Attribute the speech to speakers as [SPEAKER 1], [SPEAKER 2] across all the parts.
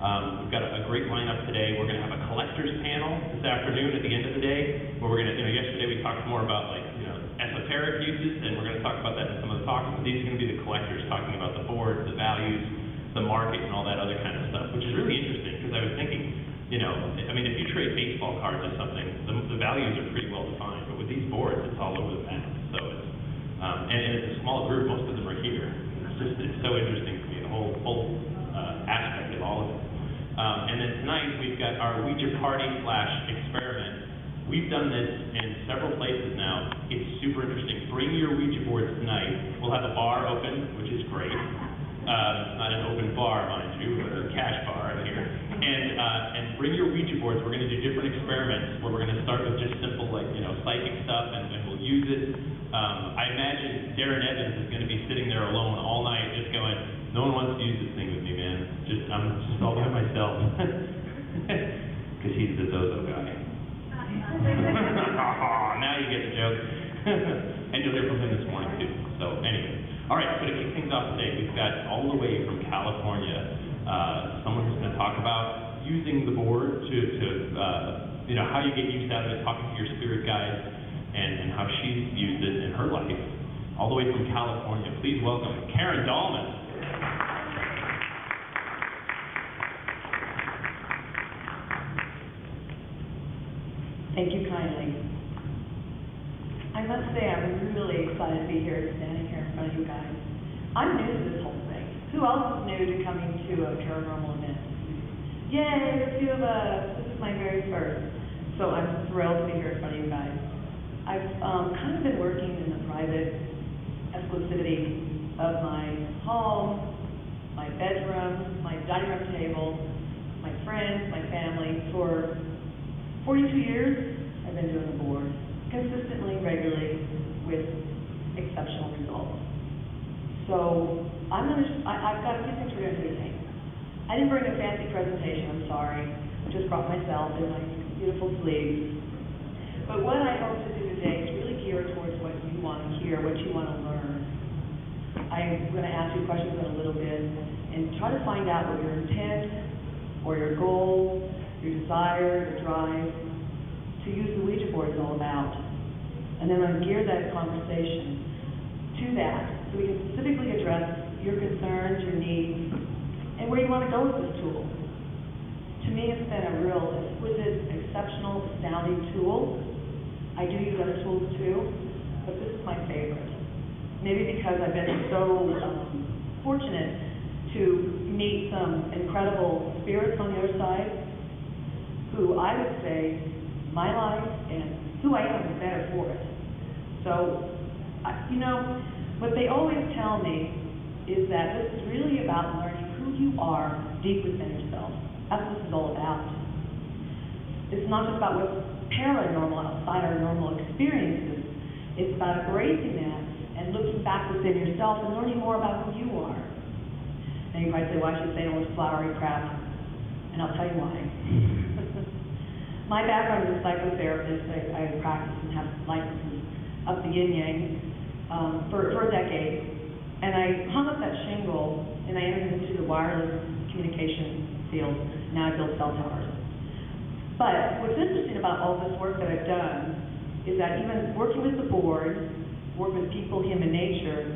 [SPEAKER 1] We've got a great lineup today. We're going to have a collector's panel this afternoon at the end of the day, where we're going to, yesterday we talked more about esoteric uses, and we're going to talk about that in some of the talks, but these are going to be the collectors talking about the boards, the values, the market, and all that other kind of stuff, which is really interesting, because I was thinking, if you trade baseball cards or something, the values are pretty well defined, but with these boards, it's all over the map. So it's, and it's a small group, most of them are here. It's so interesting to me, the whole aspect of all of it. And then tonight, we've got our Ouija party / experiment. We've done this in several places now. It's super interesting. Bring your Ouija boards tonight. We'll have a bar open, which is great. It's not an open bar, mind you, but a cash bar in here. And bring your Ouija boards. We're going to do different experiments where we're going to start with just simple, psychic stuff, and we'll use it. I imagine Darren Evans is going to be sitting there alone all night just going, no one wants to use this thing with me, man. I'm just all by myself. Because he's the Zozo guy. Now you get the joke. And you'll hear from him this morning, too. So, anyway. All right, so to kick things off today, we've got all the way from California, someone who's going to talk about using the board to how you get use out of it, talking to your spirit guide, and how she's used it in her life. All the way from California, please welcome Karen Dahlman.
[SPEAKER 2] Thank you kindly. I must say I'm really excited to be here, standing here in front of you guys. I'm new to this whole thing. Who else is new to coming to a paranormal event? Yay, a few of us. This is my very first. So I'm thrilled to be here in front of you guys. I've kind of been working in the private exclusivity of my home, my bedroom, my dining room table, my friends, my family. For 42 years, I've been doing the board, consistently, regularly, with exceptional results. So I've got a few things we're going to do today. I didn't bring a fancy presentation, I'm sorry. I just brought myself in my beautiful sleeves. But what I hope to do today is really geared towards what you want to hear, what you want to learn. I'm going to ask you questions in a little bit and try to find out what your intent or your goal, your desire, your drive to use the Ouija board is all about. And then I'm going to gear that conversation to that so we can specifically address your concerns, your needs, and where you want to go with this tool. To me, it's been a real exquisite, exceptional, astounding tool. I do use other tools too, but this is my favorite. Maybe because I've been so fortunate to meet some incredible spirits on the other side who I would say my life and who I am is better for it. So, what they always tell me is that this is really about learning who you are deep within yourself. That's what this is all about. It's not just about what's paranormal outside our normal experiences. It's about embracing that and looking back within yourself and learning more about who you are. Now you might say, why should I say all this flowery crap? And I'll tell you why. My background is a psychotherapist. I practice and have licenses up the yin-yang for a decade. And I hung up that shingle and I entered into the wireless communication field. Now I build cell towers. But what's interesting about all this work that I've done is that even working with the board, working with people, human nature,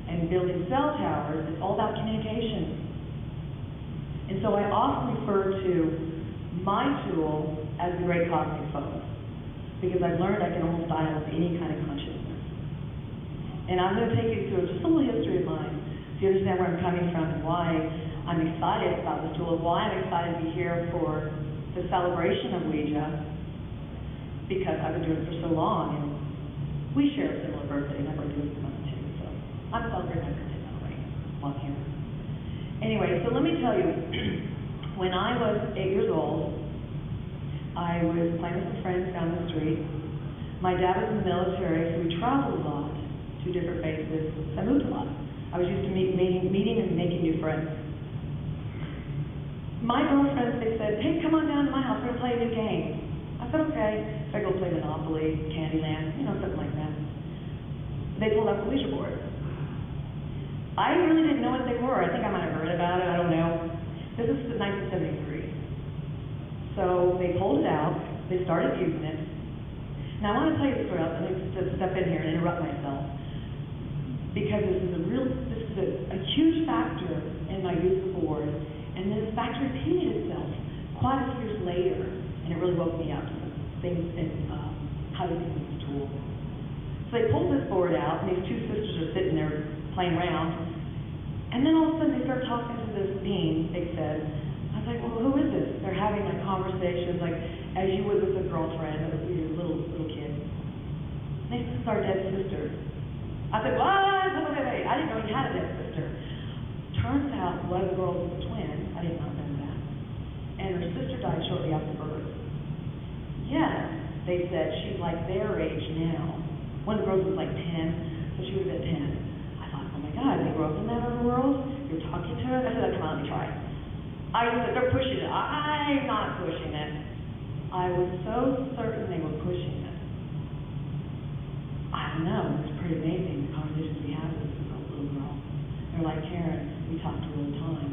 [SPEAKER 2] and building cell towers, it's all about communication. And so I often refer to my tool as the great cosmic phone, because I've learned I can almost dial into any kind of consciousness. And I'm going to take you through just a little history of mine so you understand where I'm coming from and why I'm excited about this tool and why I'm excited to be here for the celebration of Ouija, because I've been doing it for so long, and we share a similar birthday, and my birthday was coming too, so I'm celebrating my birthday that way while I'm here. Anyway, so let me tell you, when I was 8 years old, I was playing with some friends down the street. My dad was in the military, so we traveled a lot to different bases. So I moved a lot. I was used to meeting and making new friends. My girlfriends, they said, hey, come on down to my house, we're going to play a new game. I said, okay. So I go play Monopoly, Candyland, something like that. They pulled out the Ouija board. I really didn't know what they were. I think I might have heard about it, I don't know. This is 1973. So they pulled it out, they started using it. Now I want to tell you the story, I'm going to step in here and interrupt myself, because this is a huge factor in my use of board, and this factor repeated itself quite a few years later, and it really woke me up to some things in how to use this tool. So they pulled this board out, and these two sisters are sitting there playing around, and then all of a sudden they start talking to this being, they said. I was like, well, who is this? They're having like conversations, like as you would with a girlfriend or with your little kid. And they said, this is our dead sister. I said, what? Wait, I didn't know you had a dead sister. Turns out one of the girls was a twin. I did not know that. And her sister died shortly after birth. Yes, they said she's like their age now. One of the girls was like 10, so she would have been 10. I thought, oh my God, they grew up in that other world? You're talking to her? I said, come on, let me try. I said, they're pushing it. I'm not pushing it. I was so certain they were pushing it. I don't know, it was pretty amazing, the conversations we had with this little girl. They're like, Karen, we talk to her all the time.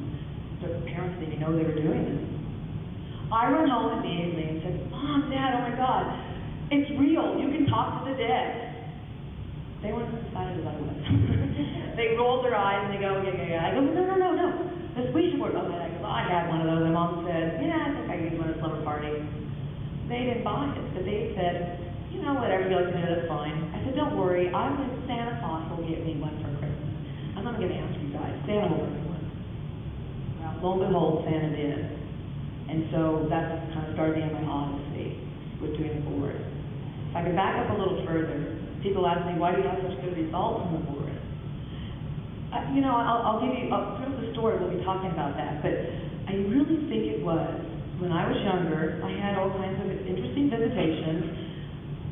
[SPEAKER 2] The parents didn't even know they were doing this. I run home immediately and said, Mom, Dad, oh my God, it's real. You can talk to the dead. They weren't as excited as I was. They rolled their eyes and they go, yeah. I go, no. This Ouija board. Oh, I go, I had one of those. And Mom said, yeah, I think I used one at a slumber party. They didn't buy it, but they said, you know, whatever you like to do, that's fine. I said, don't worry, Santa Claus will get me one for Christmas. I'm not going to ask you guys. Santa will bring me one. Well, lo and behold, Santa did. And so that kind of started me on my odyssey with doing the board. If I could back up a little further, people ask me, why do you have such good results on the board? I'll give you the story, we'll be talking about that, but I really think it was, when I was younger, I had all kinds of interesting visitations.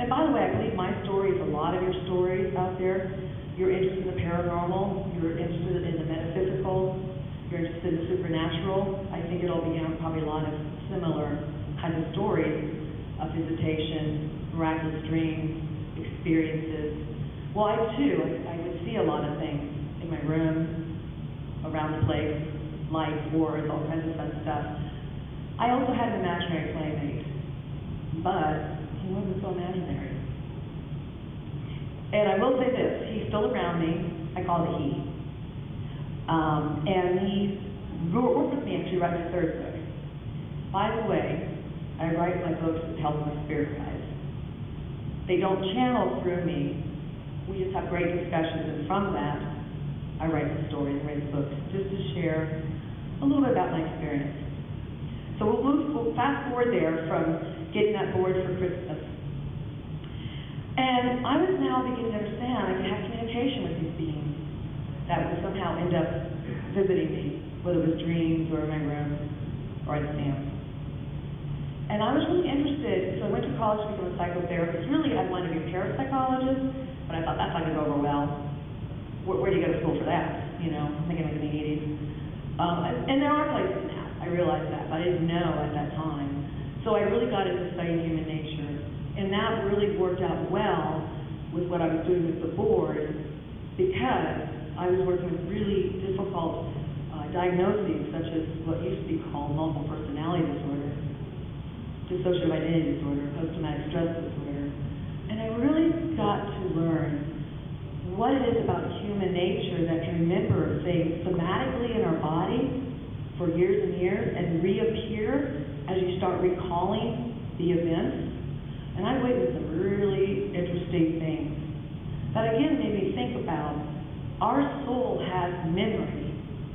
[SPEAKER 2] And by the way, I believe my story is a lot of your stories out there. You're interested in the paranormal, you're interested in the metaphysical, you're interested in the supernatural. I think it all began with probably a lot of similar kinds of stories of visitation, miraculous dreams, experiences. Well, I would see a lot of things in my room, around the place, lights, wars, all kinds of fun stuff. I also had an imaginary playmate, but he wasn't so imaginary. And I will say this, he's still around me. I call it he. And he worked with me actually writing the third book. By the way, I write my books with the help of my spirit guides. They don't channel through me. We just have great discussions, and from that, I write the stories, write the books, just to share a little bit about my experience. So we'll fast forward there from getting that board for Christmas. And I was now beginning to understand I could have communication with these beings that would somehow end up visiting me, whether it was dreams or in my room or at the dance. And I was really interested, so I went to college to become a psychotherapist. Really, I wanted to be a parapsychologist, but I thought that's not going to go over well. Where do you go to school for that? I'm thinking like in the 80s. And there are places now, I realize that, but I didn't know at that time. So I really got into studying human nature, and that really worked out well with what I was doing with the board, because I was working with really difficult diagnoses, such as what used to be called multiple personality disorder, dissociative identity disorder, post-traumatic stress disorder. And I really got to learn what it is about human nature that can remember things somatically in our body for years and years and reappear as you start recalling the events. And I witnessed some really interesting things that again made me think about our soul has memory.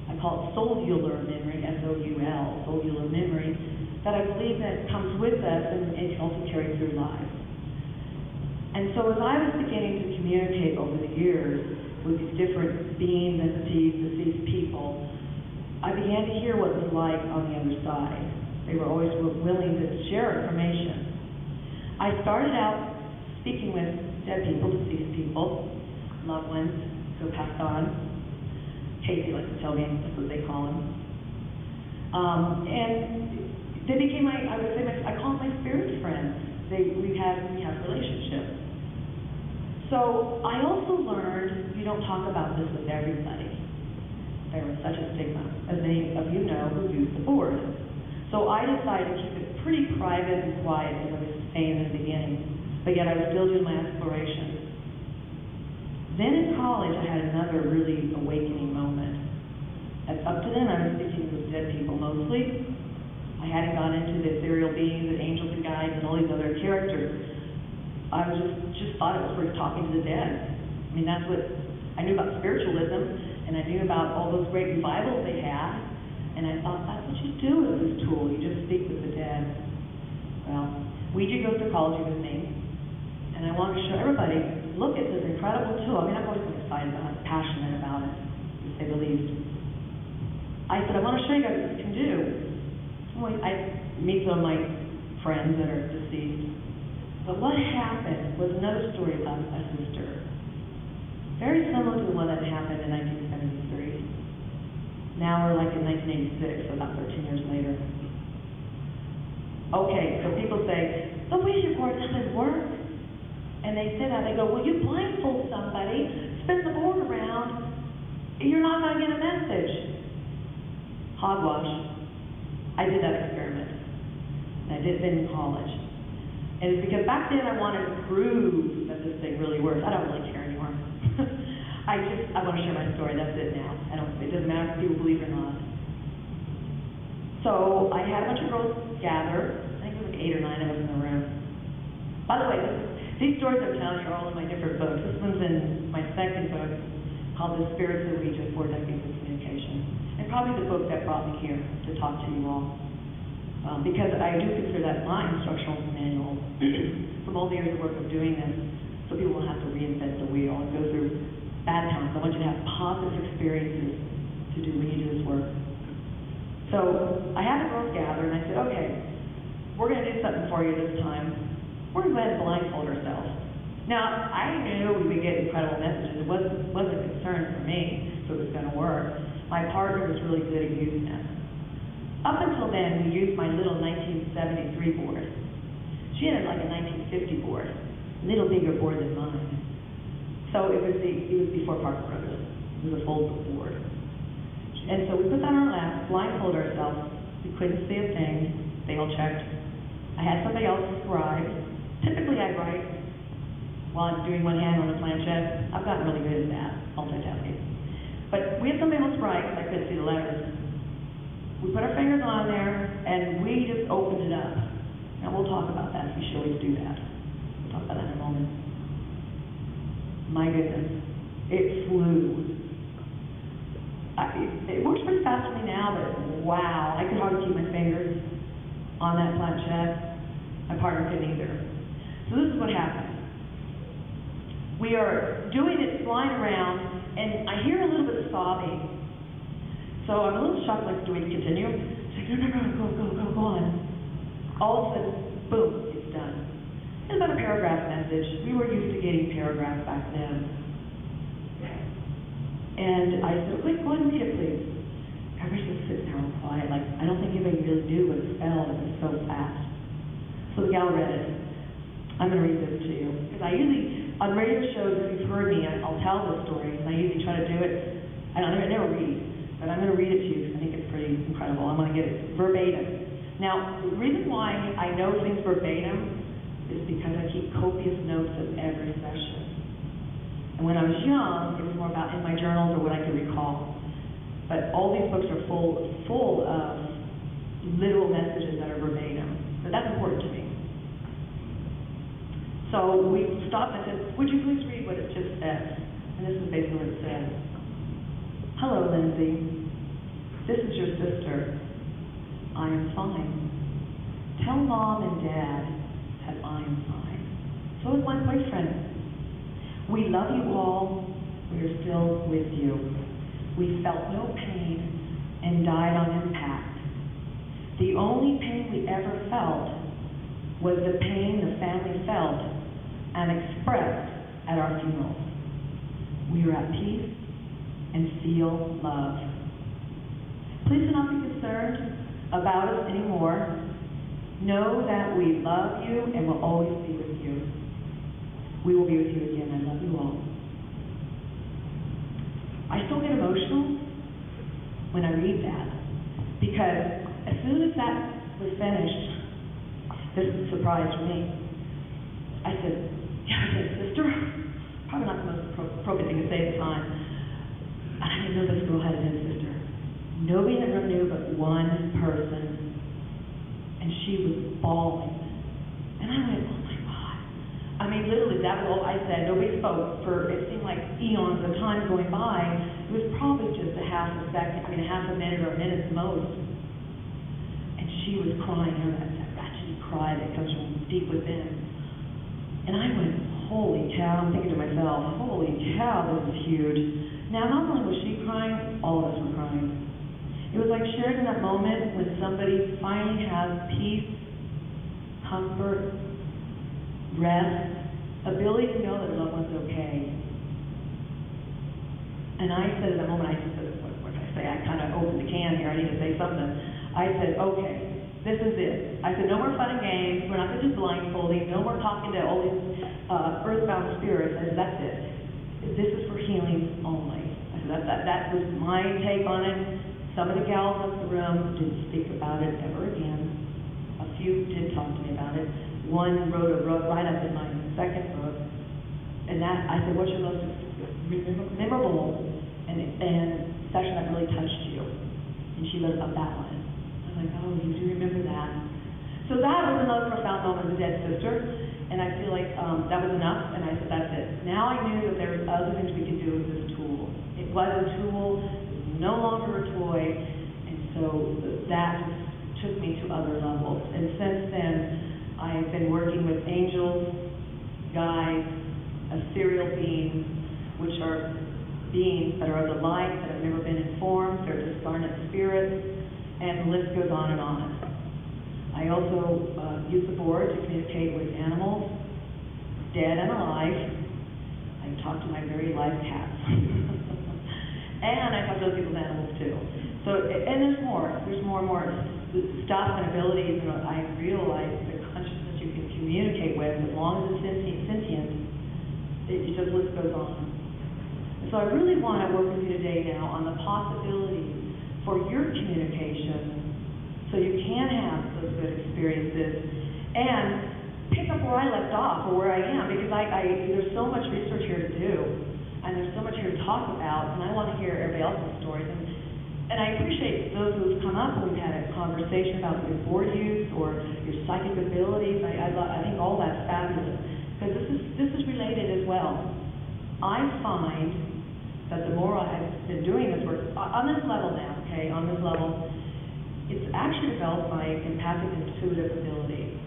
[SPEAKER 2] I call it soulular memory, S-O-U-L, soulular memory, that I believe that comes with us and can also carry through life. And so as I was beginning to communicate over the years with these different beings, entities, deceased people, I began to hear what it was like on the other side. They were always willing to share information. I started out speaking with dead people, deceased people, loved ones who passed on. Casey likes to tell me that's what they call them. And they became I call them my spirit friends. We have relationships. So I also learned you don't talk about this with everybody. there was such a stigma, as many of you know who use the board. So I decided to keep it pretty private and quiet, as I was saying in the beginning, but yet I was still doing my exploration. Then in college, I had another really awakening moment. Up to then, I was speaking with dead people mostly. I hadn't gone into the ethereal beings and angels and guides and all these other characters. I was just thought it was for talking to the dead. I mean, that's what I knew about spiritualism, and I knew about all those great revivals they had, and I thought that's what you do with this tool. You just speak with the dead. Well, Ouija goes to college with me, and I wanted to show everybody, look at this incredible tool. I mean, I've always been excited about it, passionate about it, to say the least. I said, I want to show you guys what this can do. Well, I meet some of my friends that are deceased. But what happened was another story about a sister. Very similar to the one that happened in 1973. Now we're like in 1986, so about 13 years later. Okay, so people say, the Ouija board doesn't work. And they say that, they go, well, you blindfold somebody, spin the board around, you're not going to get a message. Hogwash. I did that experiment. And I did it in college. And it's because back then I wanted to prove that this thing really works. I don't really care anymore. I want to share my story. That's it now. It doesn't matter if people believe it or not. So I had a bunch of girls gather. I think there was like 8 or 9 of us in the room. By the way, these stories I'm telling you are all in my different books. This one's in my second book called The Spirits of Ouija, 4 Decades of Communication. And probably the book that brought me here to talk to you all. Because I do consider that my instructional manual from all the years of work of doing this, so people won't have to reinvent the wheel and go through bad times. I want you to have positive experiences to do when you do this work. So I had the girls gather and I said, okay, we're going to do something for you this time. We're going to go ahead and blindfold ourselves. Now, I knew we would get incredible messages. It wasn't a concern for me if it was going to work. My partner was really good at using it. Up until then, we used my little 1973 board. She had like a 1950 board, a little bigger board than mine. So it was before Parker Brothers. It was a foldable board. And so we put that on our laps, blindfold ourselves. We couldn't see a thing. They all checked. I had somebody else scribe. Typically I write while I'm doing one hand on a planchette. I've gotten really good at that, multitasking. But we had somebody else write, because I couldn't see the letters. We put our fingers on there, and we just opened it up. Now, we'll talk about that. We should always do that. We'll talk about that in a moment. My goodness. It flew. It works pretty fast for me now, but wow. I could hardly keep my fingers on that planchette. My partner couldn't either. So this is what happened. We are doing it, flying around, and I hear a little bit of sobbing. So I'm a little shocked, like, do we continue? She's like, no, go on. All of a sudden, boom, it's done. It's about a paragraph message. We were used to getting paragraphs back then. And I said, quick, go ahead and read it, please. Everybody's just sitting there all quiet, like, I don't think anybody really knew what it spelled. It was so fast. So the gal read it. I'm going to read this to you. Because I usually, on radio shows, if you've heard me, I'll tell this story, and I usually try to do it. I never read, but I'm going to read it to you because I think it's pretty incredible. I'm going to get it verbatim. Now, the reason why I know things verbatim is because I keep copious notes of every session. And when I was young, it was more about in my journals or what I could recall. But all these books are full of literal messages that are verbatim. But that's important to me. So we stopped and said, would you please read what it just said? And this is basically what it said. Hello, Lindsay. This is your sister. I am fine. Tell Mom and Dad that I am fine. So is my boyfriend. We love you all. We are still with you. We felt no pain and died on impact. The only pain we ever felt was the pain the family felt and expressed at our funerals. We are at peace and feel love. Please do not be concerned about us anymore. Know that we love you and will always be with you. We will be with you again. I love you all. I still get emotional when I read that. Because as soon as that was finished, this was a surprise for me. I said, sister, probably not the most appropriate thing to say at the time. And I didn't know this girl had a dead sister. Nobody in the room knew but one person. And she was bawling. And I went, oh my God. I mean, literally, that was all I said. Nobody spoke for, it seemed like eons of time going by. It was probably just a half a minute or a minute at the most. And she was crying, you know, that ratchety cry that comes from deep within. And I went, holy cow. I'm thinking to myself, holy cow, this is huge. Now, not only was she crying, all of us were crying. It was like sharing that moment when somebody finally has peace, comfort, rest, ability to know that a loved one's okay. And I said at that moment, I just said, what can I say? I kind of opened the can here. I need to say something. I said, okay, this is it. I said, no more fun and games. We're not going to do blindfolding. No more talking to all these earthbound spirits. I said, that's it. This is for healing only. I said, that was my take on it. Some of the gals in the room didn't speak about it ever again. A few did talk to me about it. One wrote a write up in my second book. And that, I said, what's your most memorable and session that really touched you? And she wrote about that one. I was like, oh, you do remember that. So that was another profound moment with a dead sister. And I feel like that was enough, and I said, that's it. Now I knew that there were other things we could do with this tool. It was a tool, it was no longer a toy, and so that took me to other levels. And since then, I've been working with angels, guides, ethereal beings, which are beings that are of the light, that have never been informed, they're discarnate spirits, and the list goes on and on. I also use the board to communicate with animals, dead and alive. I talk to my very live cats. And I talk to other people's animals too. So, and there's more and more stuff and abilities, and I realize the consciousness you can communicate with, as long as it's sentient, it just list goes on. And so I really want to work with you today now on the possibilities for your communication, so you can have those good experiences and pick up where I left off or where I am, because there's so much research here to do, and there's so much here to talk about, and I want to hear everybody else's stories. And I appreciate those who've come up and we've had a conversation about your board use or your psychic abilities. I think all that's fabulous, because this is related as well. I find that the more I've been doing this work, on this level now, okay, on this level, it's actually developed my empathic intuitive ability.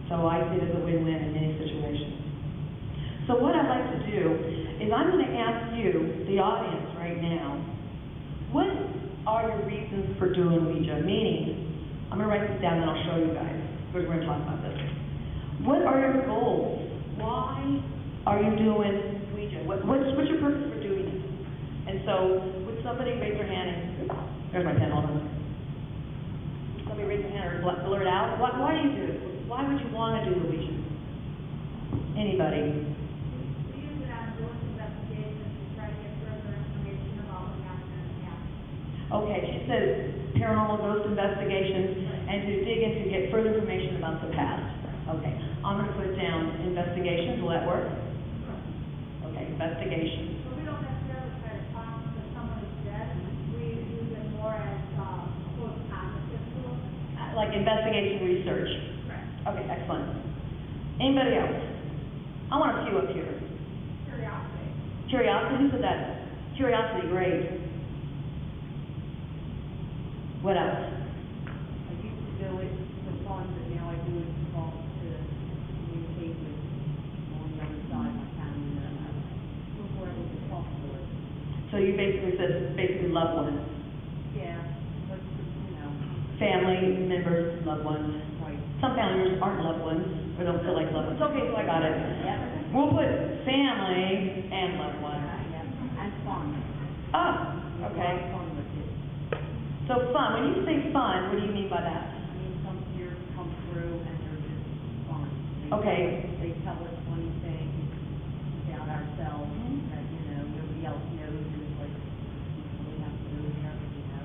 [SPEAKER 2] So I see it as a win-win in many situations. So what I'd like to do is I'm going to ask you, the audience right now, what are your reasons for doing Ouija? Meaning, I'm going to write this down and I'll show you guys, because we're going to talk about this. What are your goals? Why are you doing Ouija? What's your purpose for doing it? And so, would somebody raise their hand and, there's my pen, hold on. Somebody raise their hand or blurt out. Why do you do it? Why would you want to do the Ouija? Anybody?
[SPEAKER 3] We use it on ghost investigations to try to get further information about what happened in the past.
[SPEAKER 2] Okay, she said paranormal ghost investigations and to dig in to get further information about the past. Okay, I'm going to put down investigations. Will that work? Okay, investigations.
[SPEAKER 3] So we don't necessarily try to talk to someone who's dead. We use it more as close cognitive tools.
[SPEAKER 2] Like investigation research.
[SPEAKER 3] Correct.
[SPEAKER 2] Okay, excellent. Anybody else? I want a few up here.
[SPEAKER 3] Curiosity.
[SPEAKER 2] Curiosity, who said that? Curiosity, great. What else?
[SPEAKER 4] I used to do it for fun, but now I do it to communicate with people on the other side, my family, that I'm able to talk to it.
[SPEAKER 2] So you basically said loved ones.
[SPEAKER 4] Yeah, but,
[SPEAKER 2] Family members, loved ones.
[SPEAKER 4] right.
[SPEAKER 2] Some family members aren't loved ones, or don't feel like loved ones. Okay, so I got it.
[SPEAKER 4] Yeah.
[SPEAKER 2] We'll put family and loved ones.
[SPEAKER 4] Yeah, and fun.
[SPEAKER 2] Oh, okay.
[SPEAKER 4] A lot of fun with it.
[SPEAKER 2] So fun. When you say fun, what do you mean by that?
[SPEAKER 4] I mean, some fears come through and they're just fun.
[SPEAKER 2] Okay.
[SPEAKER 4] They tell us funny things about ourselves that, nobody else knows, and it's like, we have to know there, we have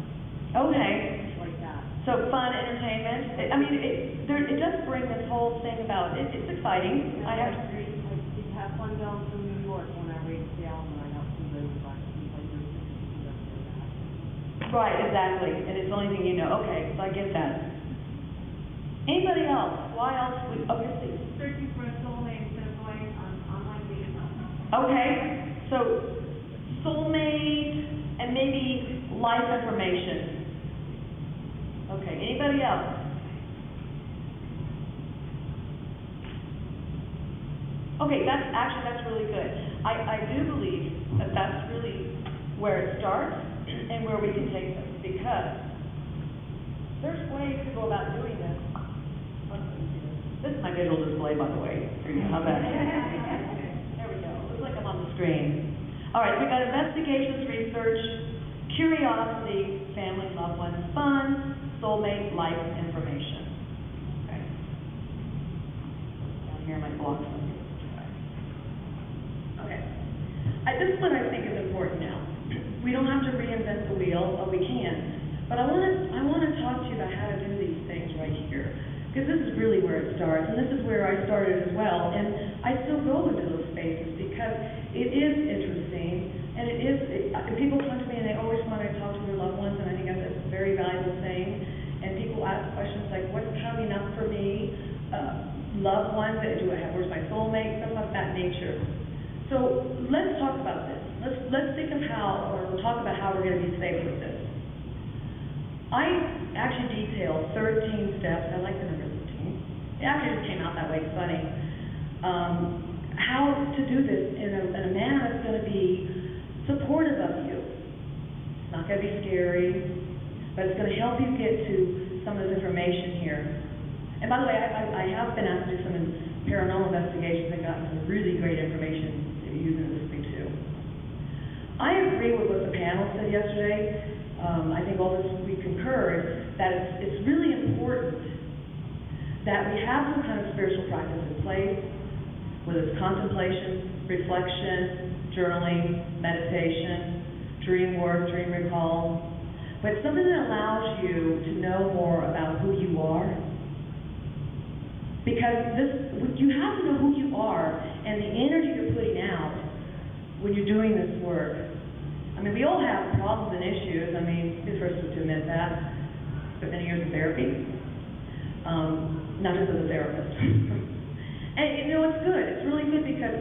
[SPEAKER 2] Okay,
[SPEAKER 4] things like that.
[SPEAKER 2] so fun, entertainment, I mean, it does bring this whole thing about, it's exciting. I have,
[SPEAKER 4] I did have fun going through New York when I raised Dahlman. I got some good advice, like your sister that.
[SPEAKER 2] right, exactly, and it's the only thing you know, okay, so I get that. Anybody else? Why else would, okay, please.
[SPEAKER 3] Searching for a soulmate instead of going on online dating.
[SPEAKER 2] Okay, so soulmate and maybe life information. Okay, anybody else? Okay, that's really good. I do believe that that's really where it starts and where we can take this, because there's ways to go about doing this. This is my visual display, by the way, for you. How about there we go. Looks like I'm on the screen. All right, we've got investigations, research, curiosity, family, loved ones, fun, soulmate, life information. Okay. Down here, my blocks. Okay. This is what I think is important now. We don't have to reinvent the wheel, or we can. But I want to talk to you about how to do these things right here. Because this is really where it starts, and this is where I started as well. And I still go into those spaces because it is interesting, and people come to me and they always want to talk to their loved ones, and I think that's a very valuable thing. And people ask questions like, what's coming up for me? Loved ones, where's my soulmate? Stuff of that nature. So let's talk about this. Let's think of talk about how we're going to be safe with this. I actually detailed 13 steps. I like the number 13. It actually just came out that way. It's funny. How to do this in a manner that's going to be supportive of you. It's not going to be scary, but it's going to help you get to some of this information here. And by the way, I have been asked to do some paranormal investigations and gotten some really great information using this thing too. I agree with what the panel said yesterday. I think all this we concurred that it's really important that we have some kind of spiritual practice in place, whether it's contemplation, reflection, journaling, meditation, dream work, dream recall, but something that allows you to know more about who you are. Because you have to know who you are and the energy you're putting out when you're doing this work. I mean, we all have problems and issues. I mean, be the first to admit that. Spent many years in therapy, not just as a therapist. And you know, it's good. It's really good because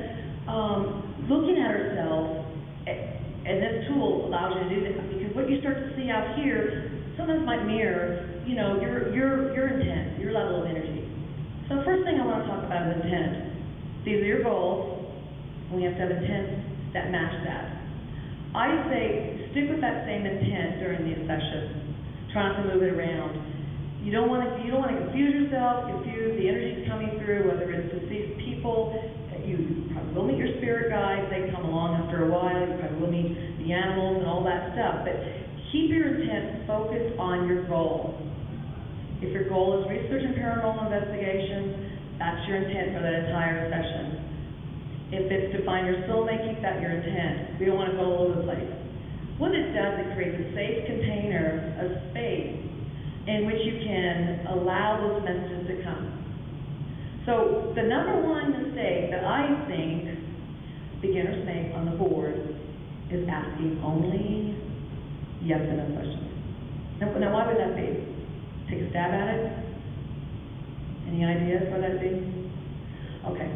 [SPEAKER 2] looking at ourselves, and this tool allows you to do this. Because what you start to see out here sometimes might mirror, you know, your intent, your level of energy. So the first thing I want to talk about is intent. These are your goals, and we have to have intent that match that. I say stick with that same intent during the session. Try not to move it around. You don't want to confuse yourself, confuse the energies coming through, whether it's to see people. You probably will meet your spirit guides. They come along after a while. You probably will meet the animals and all that stuff. But keep your intent focused on your goal. If your goal is research and paranormal investigation, that's your intent for that entire session. If it's to find your soulmate, keep that your intent. We don't want to go all over the place. What it does, it creates a safe container, a space in which you can allow those messages to come. So the number one mistake that I think beginners make on the board is asking only yes and no questions. Now why would that be? Take a stab at it? Any ideas what that'd be? Okay.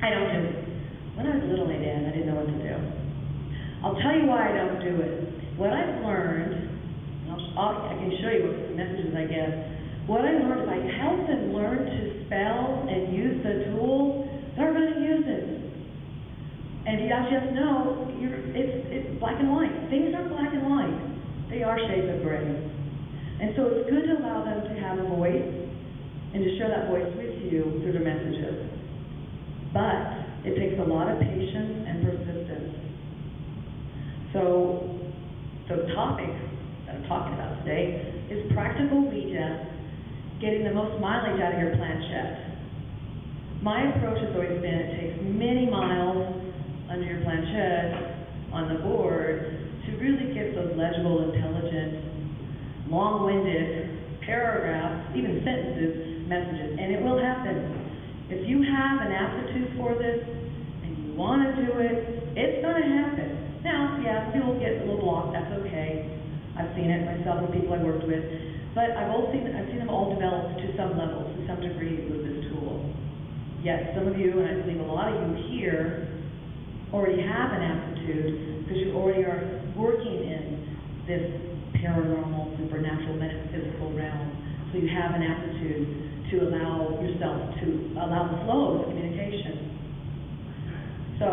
[SPEAKER 2] I don't do it. When I was little, I didn't know what to do. I'll tell you why I don't do it. What I've learned, and I can show you what messages I get. What I learned is I help them learn to spell and use the tool. They're going to use it. And you just know it's black and white. Things are black and white. They are shades of gray. And so it's good to allow them to have a voice and to share that voice with you through their messages. But it takes a lot of patience and persistence. So the topic that I'm talking about today is practical Ouija, getting the most mileage out of your planchette. My approach has always been it takes many miles under your planchette on the board to really get those legible, intelligent long-winded paragraphs, even sentences, messages, and it will happen. If you have an aptitude for this and you want to do it, it's going to happen. Now, yeah, people get a little blocked. That's okay. I've seen it myself with people I worked with, but I've seen them all develop to some level, to some degree with this tool. Yet some of you, and I believe a lot of you here, already have an aptitude because you already are working in this paranormal, supernatural, metaphysical realm. So you have an aptitude to allow yourself to allow the flow of communication. So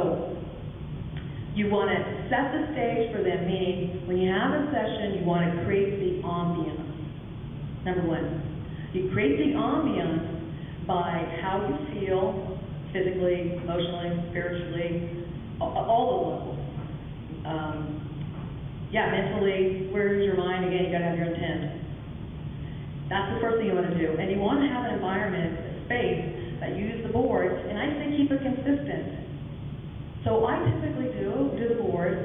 [SPEAKER 2] you want to set the stage for them, meaning when you have a session, you want to create the ambiance. Number one, you create the ambiance by how you feel physically, emotionally, spiritually, all those levels. Mentally, where's your mind? Again, you got to have your intent. That's the first thing you want to do. And you want to have an environment, a space that you use the board, and I say keep it consistent. So I typically do the board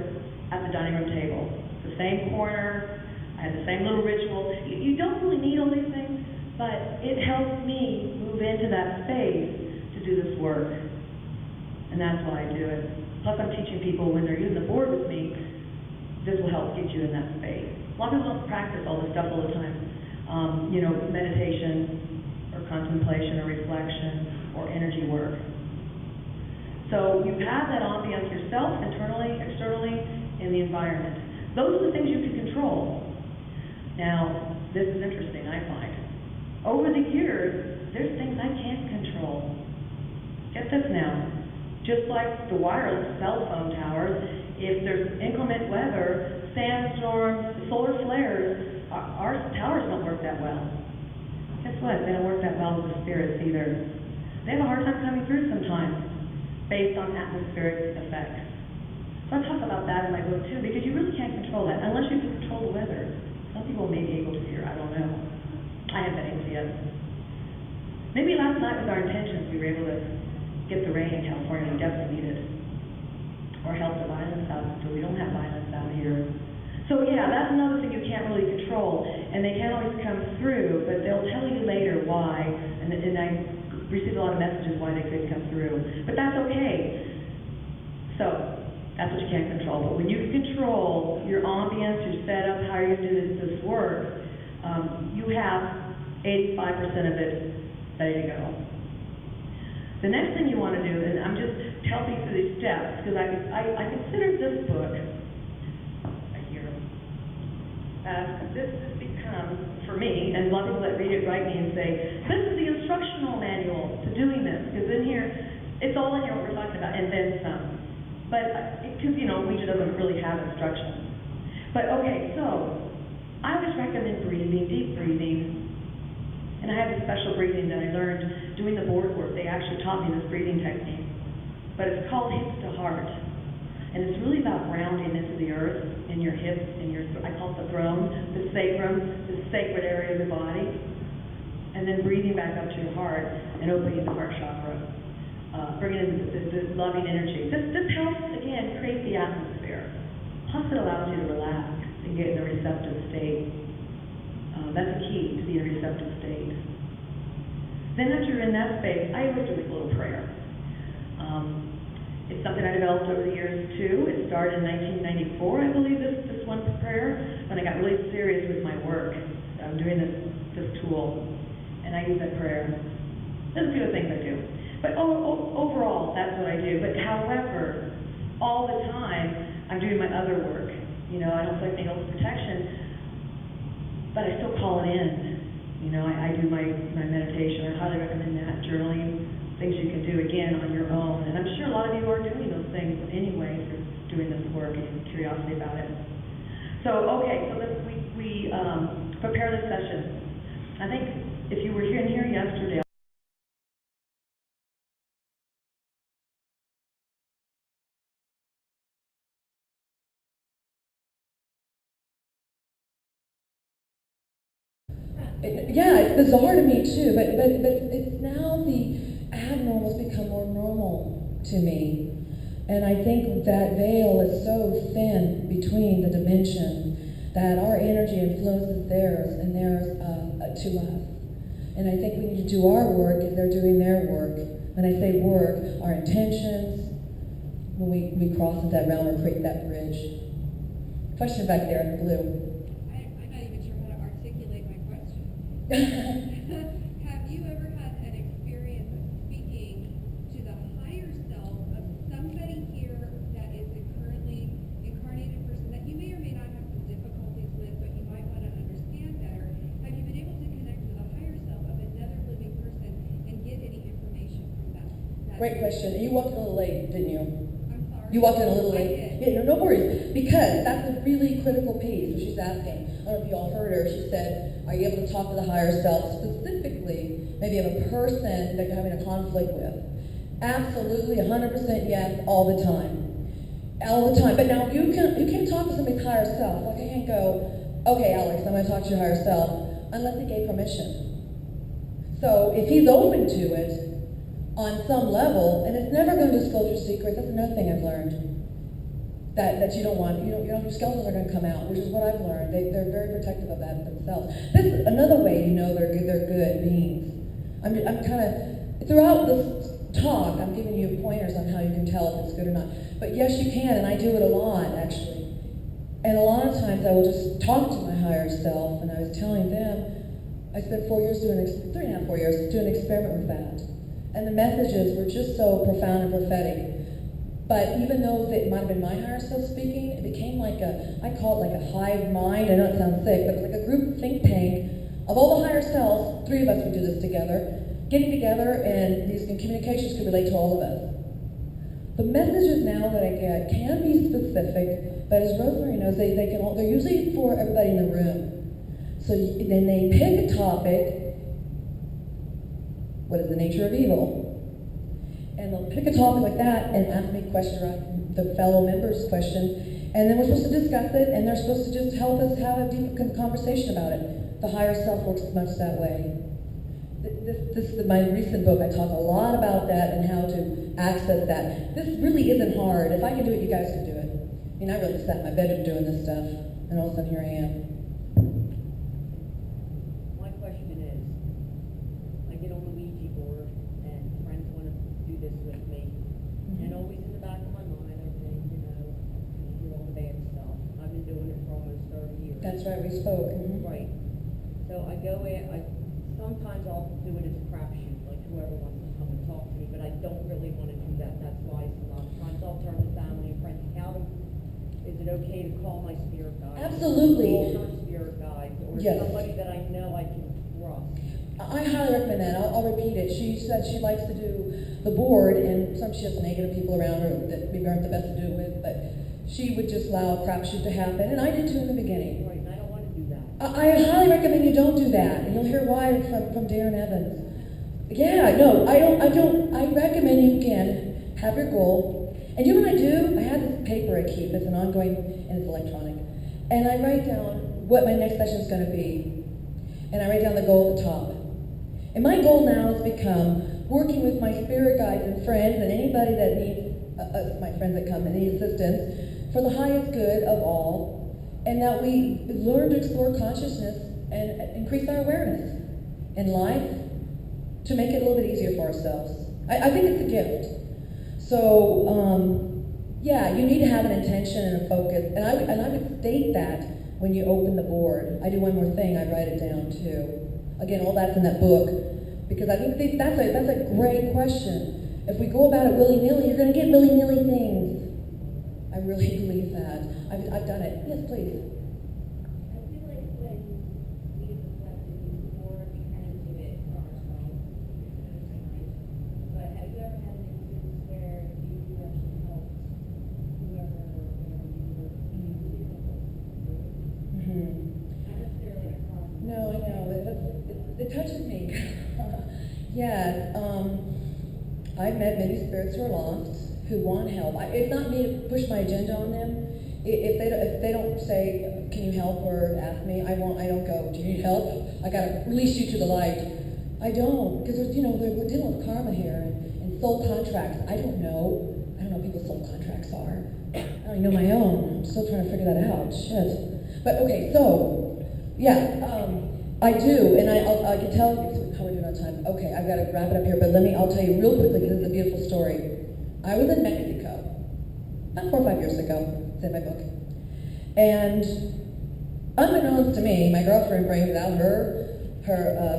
[SPEAKER 2] at the dining room table. The same corner, I have the same little ritual. You don't really need all these things, but it helps me move into that space to do this work. And that's why I do it. Plus I'm teaching people when they're using the board with me, this will help get you in that space. A lot of people don't practice all this stuff all the time. Meditation or contemplation or reflection or energy work. So you have that ambiance yourself, internally, externally, in the environment. Those are the things you can control. Now, this is interesting, I find. Over the years, there's things I can't control. Get this now. Just like the wireless cell phone towers, if there's inclement weather, sandstorms, solar flares, our towers don't work that well. Guess what? They don't work that well with the spirits either. They have a hard time coming through sometimes, based on atmospheric effects. So I talk about that in my book too, because you really can't control that, unless you can control the weather. Some people may be able to here, I don't know. I haven't been able to yet. Maybe last night with our intentions, we were able to get the rain in California we definitely needed. Or help the violence out, so we don't have violence out here. So yeah, that's another thing you can't really control, and they can't always come through, but they'll tell you later why, and I received a lot of messages why they couldn't come through, but that's okay. So that's what you can't control, but when you control your ambience, your setup, how you're going to do this work, you have 85% of it ready to go. The next thing you want to do, and I'm just helping through these steps, because I consider this book, right here, this has become, for me, and a lot of people that read it write me and say, this is the instructional manual to doing this, because in here, it's all in here what we're talking about, and then some. But, because, Ouija doesn't really have instructions. But, okay, so, I always recommend breathing, deep breathing. And I have a special breathing that I learned doing the board work. They actually taught me this breathing technique. But it's called hips to heart. And it's really about grounding into the earth, in your hips, I call it the throne, the sacrum, the sacred area of the body. And then breathing back up to your heart and opening the heart chakra. Bringing in the loving energy. This helps, again, create the atmosphere. Plus it allows you to relax and get in a receptive state. That's the key to be in a receptive state. Then after you're in that space, I always do a little prayer. It's something I developed over the years too. It started in 1994, I believe, this one prayer, when I got really serious with my work. I'm doing this tool, and I use that prayer. There's a few other things I do. But overall, that's what I do. But however, all the time, I'm doing my other work. I don't play needles protection, but I still call it in. I do my meditation. I highly recommend that. Journaling, things you can do, again, on your own. And I'm sure a lot of you are doing those things anyway if you're doing this work and you have curiosity about it. So, okay, so we prepare the session. I think if you were here yesterday,
[SPEAKER 5] Yeah, it's bizarre to me too, but it's now the abnormal's become more normal to me. And I think that veil is so thin between the dimension that our energy influences theirs and theirs to us. And I think we need to do our work as they're doing their work. When I say work, our intentions, when we cross into that realm or create that bridge. Question back there in the blue.
[SPEAKER 6] I'm not even sure how to articulate my question. Have you ever had an experience of speaking to the higher self of somebody here that is a currently incarnated person that you may or may not have some difficulties with, but you might want to understand better? Have you been able to connect with the higher self of another living person and get any information from that?
[SPEAKER 5] Great question. You walked a little late, didn't you?
[SPEAKER 6] I'm sorry.
[SPEAKER 5] You walked in a little
[SPEAKER 6] I
[SPEAKER 5] late.
[SPEAKER 6] did.
[SPEAKER 5] Yeah, no worries. Because that's a really critical piece. What she's asking. I don't know if you all heard her. She said, are you able to talk to the higher self specifically, maybe of a person that you're having a conflict with? Absolutely, 100% yes, all the time. All the time. But now you can talk to somebody's higher self. Like I can't go, okay, Alex, I'm going to talk to your higher self, unless he gave permission. So if he's open to it, on some level, and it's never going to disclose your secrets. That's another thing I've learned. That you don't want, your skeletons are going to come out, which is what I've learned. They're very protective of that themselves. This is another way you know they're good beings. I'm kind of, throughout this talk, I'm giving you pointers on how you can tell if it's good or not. But yes, you can, and I do it a lot, actually. And a lot of times I will just talk to my higher self, and I was telling them, I spent 4 years 3.5, 4 years, doing an experiment with that. And the messages were just so profound and prophetic. But even though it might have been my higher self speaking, it became like I call it like a hive mind. I know it sounds sick, but it's like a group think tank of all the higher selves. 3 of us would do this together, getting together, and these communications could relate to all of us. The messages now that I get can be specific, but as Rosemary knows, they're usually for everybody in the room. So then they pick a topic. What is the nature of evil? And they'll pick a topic like that and ask me a question, or the fellow members' question, and then we're supposed to discuss it, and they're supposed to just help us have a deep conversation about it. The higher self works much that way. This is my recent book. I talk a lot about that and how to access that. This really isn't hard. If I can do it, you guys can do it. I mean, I really sat in my bedroom doing this stuff, and all of a sudden here I am.
[SPEAKER 4] My question is, I get on the Ouija board and friends want to do this with me. And always in the back of my mind I think, you do all the bad stuff. I've been doing it for almost 30 years.
[SPEAKER 5] That's right, we spoke.
[SPEAKER 4] Right. So I go in, sometimes I'll do it as a crapshoot, like whoever wants to come and talk to me, but I don't really want to do that. That's why a lot of times I'll turn to family and friends. Is it okay to call my spirit guide?
[SPEAKER 5] Absolutely.
[SPEAKER 4] Call her spirit guide, or
[SPEAKER 5] Yes.
[SPEAKER 4] somebody that I know I can trust.
[SPEAKER 5] I highly recommend that. I'll repeat it. She said she likes to do the board, and she has negative people around her that maybe aren't the best to do it with, but she would just allow a crapshoot to happen, and I did too in the beginning.
[SPEAKER 4] Right, and I don't want to do that.
[SPEAKER 5] I highly recommend you don't do that, and you'll hear why from Darren Evans. Yeah, no, I recommend you can have your goal. And you know what I do? I have this paper I keep. It's an ongoing, and it's electronic. And I write down what my next session is going to be. And I write down the goal at the top. And my goal now has become working with my spirit guides and friends and anybody that needs, my friends that come and need assistance, for the highest good of all, and that we learn to explore consciousness and increase our awareness in life to make it a little bit easier for ourselves. I think it's a gift. So, yeah, you need to have an intention and a focus. And I would state that when you open the board. I do one more thing, I write it down too. Again, all that's in that book. Because I think that's a great question. If we go about it willy-nilly, you're going to get willy-nilly things. I really believe that. I've done it. Yes, please.
[SPEAKER 3] I feel like when we as a collective use the board, we kind of do it for ourselves. But have you ever had an instance where you actually helped whoever you were using it? Not necessarily a problem.
[SPEAKER 5] No, I know. It touches me. Yes. I've met many spirits who are lost, who want help. It's not me to push my agenda on them. If they don't say, can you help, or ask me, I don't go, do you need help? I gotta release you to the light. I don't, because we're dealing with karma here and soul contracts. I don't know what people's soul contracts are. I don't even know my own. I'm still trying to figure that out. Shit. But okay, so, yeah, I do, and I can tell you how we're doing on time. Okay, I've got to wrap it up here, but I'll tell you real quickly, because it's a beautiful story. I was in Mexico about 4 or 5 years ago. It's in my book. And unbeknownst to me, my girlfriend brings out her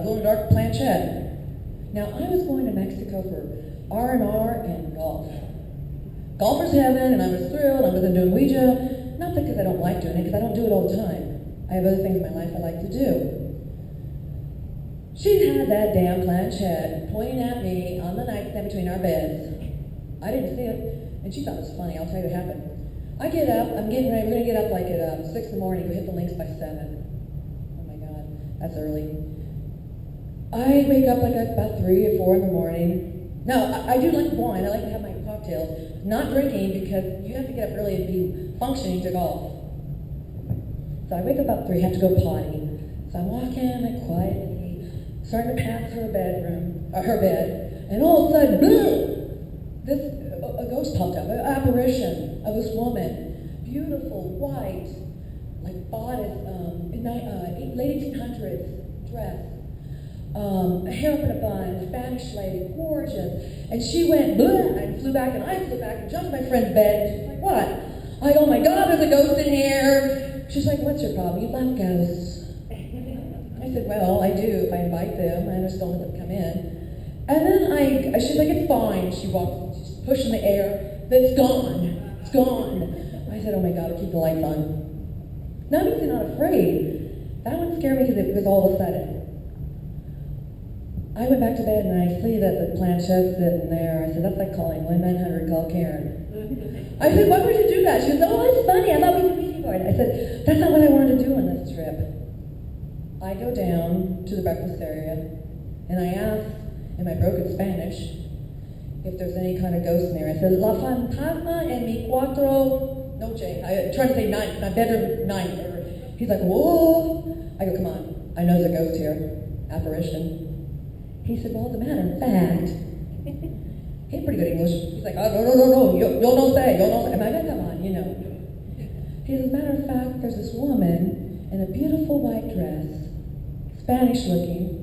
[SPEAKER 5] glow-in-the-dark planchette. Now, I was going to Mexico for R&R and golf. Golfer's heaven, and I was thrilled. I was doing Ouija, not because I don't like doing it, because I don't do it all the time. I have other things in my life I like to do. She had that damn planchette pointing at me on the nightstand between our beds. I didn't see it, and she thought it was funny. I'll tell you what happened. I get up, I'm getting ready, we're going to get up like at 6 in the morning, we hit the links by 7. Oh my God, that's early. I wake up like at about 3 or 4 in the morning. Now, I do like wine, I like to have my cocktails. Not drinking, because you have to get up early and be functioning to golf. So I wake up about 3, have to go potty. So I'm walking like quietly, starting to pass her bed, and all of a sudden, boom! A ghost popped up, an apparition of this woman, beautiful, white, like bodice, late 1800s dress, hair up in a bun, Spanish lady, gorgeous. And she went, blah, and flew back, and I flew back and jumped in my friend's bed. And she's like, what? I go, oh my God, there's a ghost in here. She's like, what's your problem? You love ghosts. I said, well, I do if I invite them. I just don't let them come in. And then she's like, it's fine. She's pushing the air. It's gone. It's gone. I said, oh my God, I'll keep the lights on. Not means they're not afraid. That one scared me because it was all of a sudden. I went back to bed and I see that the planchette's sitting there. I said, that's like calling 1-900 call Karen. I said, why would you do that? She goes, oh, it's funny. I thought we could meet you for it. I said, that's not what I wanted to do on this trip. I go down to the breakfast area and I ask in my broken Spanish if there's any kind of ghost in there. I said, La fantasma en mi cuatro noche. I tried to say night, my bedroom night. He's like, whoa. I go, come on. I know there's a ghost here. Apparition. He said, well, as a matter of fact, he had pretty good English. He's like, oh, no, yo no sé. And I said, come on, you know. He said, as a matter of fact, there's this woman in a beautiful white dress, Spanish looking,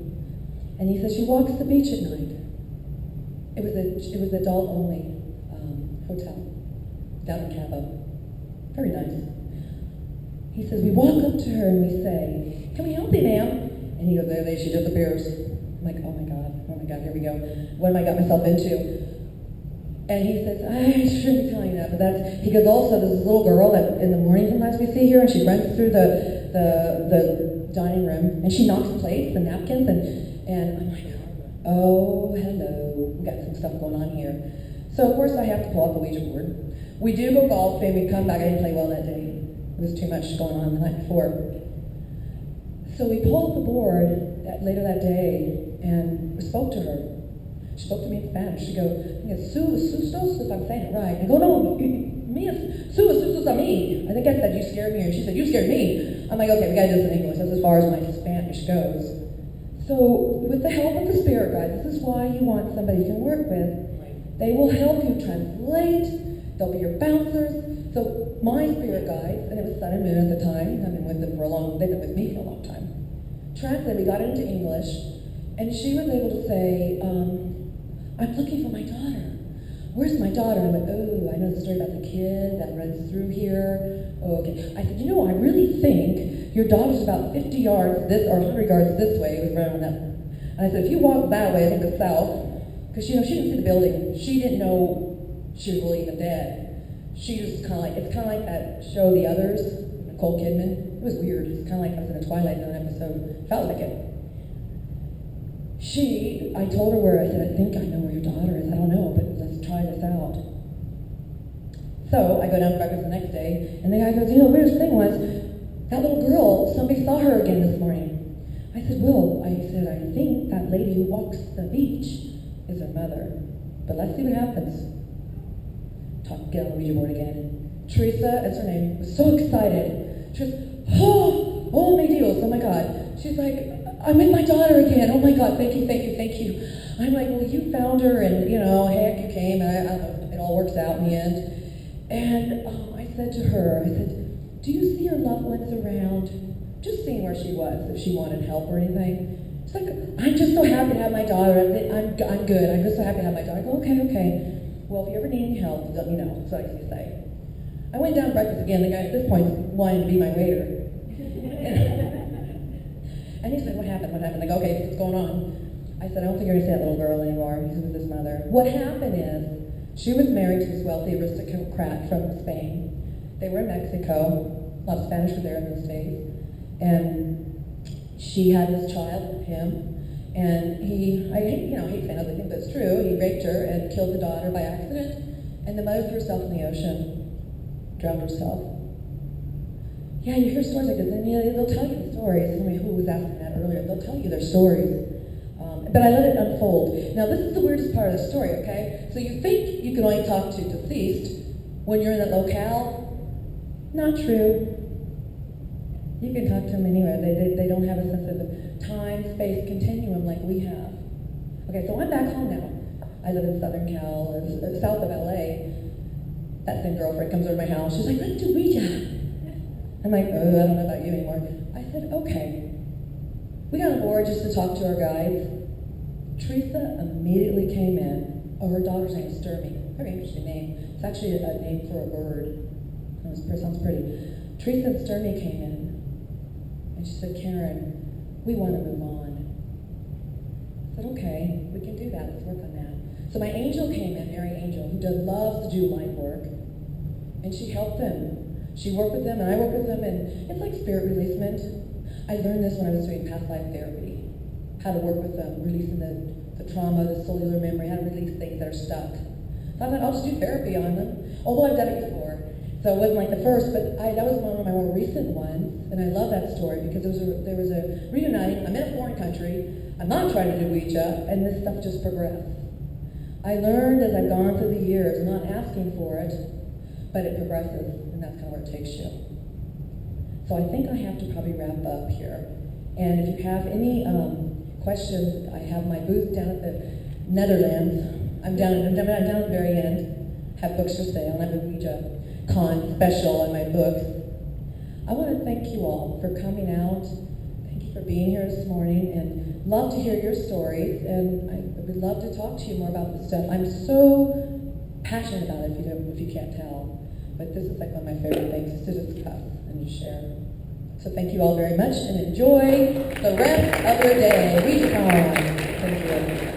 [SPEAKER 5] and he says she walks the beach at night. It was a adult only hotel down in Cabo. Very nice. He says, we walk up to her and we say, can we help you, ma'am? And he goes, there, she disappears. I'm like, oh my God, here we go. What have I got myself into? And he says, I shouldn't be telling you that, but he goes, also, there's this little girl that in the morning sometimes we see here, and she runs through the dining room, and she knocks plates and napkins, and I'm like, oh, hello, we got some stuff going on here. So, of course, I have to pull out the Ouija board. We do go golfing, we come back, I didn't play well that day. There was too much going on the night before. So we pulled up the board later that day, and we spoke to her. She spoke to me in Spanish. She goes, sustos, if I'm saying it right. I go, no, sustos a mí. I think I said, you scared me, and she said, you scared me. I'm like, okay, we gotta do this in English. That's as far as my Spanish goes. So, with the help of the spirit guides, this is why you want somebody you can work with. They will help you translate. They'll be your bouncers. So, my spirit guides, and it was Sun and Moon at the time. I've been with them they've been with me for a long time. Translate, we got it into English, and she was able to say, I'm looking for my daughter. Where's my daughter? And I went, oh, I know the story about the kid that runs through here. Oh, okay. I said, I really think your daughter's about 50 yards this, or 100 yards this way. It was right on that. And I said, if you walk that way, I think the south, because, she didn't see the building. She didn't know she was really even dead. She was kind of like, it's kind of like that show, The Others, Nicole Kidman. It was weird. It's kind of like I was in a Twilight Zone episode. Felt like it. I told her where, I said, I think I know where your daughter is. I don't know, but let's try this out. So I go down to breakfast the next day, and the guy goes, the weirdest thing was, that little girl, somebody saw her again this morning. I said, I think that lady who walks the beach is her mother. But let's see what happens. Get on the Ouija board again. Teresa, that's her name, was so excited. She was, oh my Dios, oh my God. She's like, I'm with my daughter again. Oh my God, thank you. I'm like, well, you found her, and heck, you came, and I don't know, it all works out in the end. And I said to her, do you see your loved ones around? Just seeing where she was, if she wanted help or anything. She's like, I'm just so happy to have my daughter. I'm good. I'm just so happy to have my daughter. I go, okay. Well, if you ever need any help, let me know. That's what I used to say. I went down to breakfast again. The guy at this point wanted to be my waiter. And he's like, what happened? What happened? I go, okay, what's going on? I said, I don't think you're going to see that little girl anymore. He's with his mother. What happened is, she was married to this wealthy aristocrat from Spain. They were in Mexico. A lot of Spanish were there in those days. And she had this child with him. And I hate saying other things, but it's true. He raped her and killed the daughter by accident. And the mother threw herself in the ocean, drowned herself. Yeah, you hear stories like this, and they'll tell you the stories. Somebody who was asking that earlier, they'll tell you their stories. But I let it unfold. Now, this is the weirdest part of the story, okay? So you think you can only talk to deceased when you're in that locale. Not true. You can talk to them anywhere. They don't have a sense of time-space continuum like we have. Okay, so I'm back home now. I live in Southern Cal, or south of LA. That same girlfriend comes over to my house. She's like, let's do Ouija. I'm like, oh, I don't know about you anymore. I said, okay. We got on board just to talk to our guides. Teresa immediately came in. Oh, her daughter's name is Sturmy. Very interesting name. It's actually a name for a bird. Sounds pretty. Teresa and Sturmy came in, and she said, Karen, we want to move on. I said, okay, we can do that. Let's work on that. So my angel came in, Mary Angel, who loves to do light work, and she helped them. She worked with them, and I worked with them, and it's like spirit releasement. I learned this when I was doing past life therapy. How to work with them, releasing the trauma, the cellular memory, how to release things that are stuck. So I thought, I'll just do therapy on them. Although I've done it before. So it wasn't like the first, but that was one of my more recent ones. And I love that story because there was a reuniting. I'm in a foreign country. I'm not trying to do Ouija, and this stuff just progressed. I learned as I've gone through the years, I'm not asking for it, but it progresses, and that's kind of where it takes you. So I think I have to probably wrap up here. And if you have any questions, I have my booth down at the Netherlands. I'm down at the very end. Have books for sale, and I have a Ouijacon special on my books. I want to thank you all for coming out. Thank you for being here this morning, and love to hear your stories. And I would love to talk to you more about this stuff. I'm so passionate about it, if you can't tell. But this is like one of my favorite things to discuss and to share. So thank you all very much, and enjoy the rest of your day. Ouijacon. Thank you.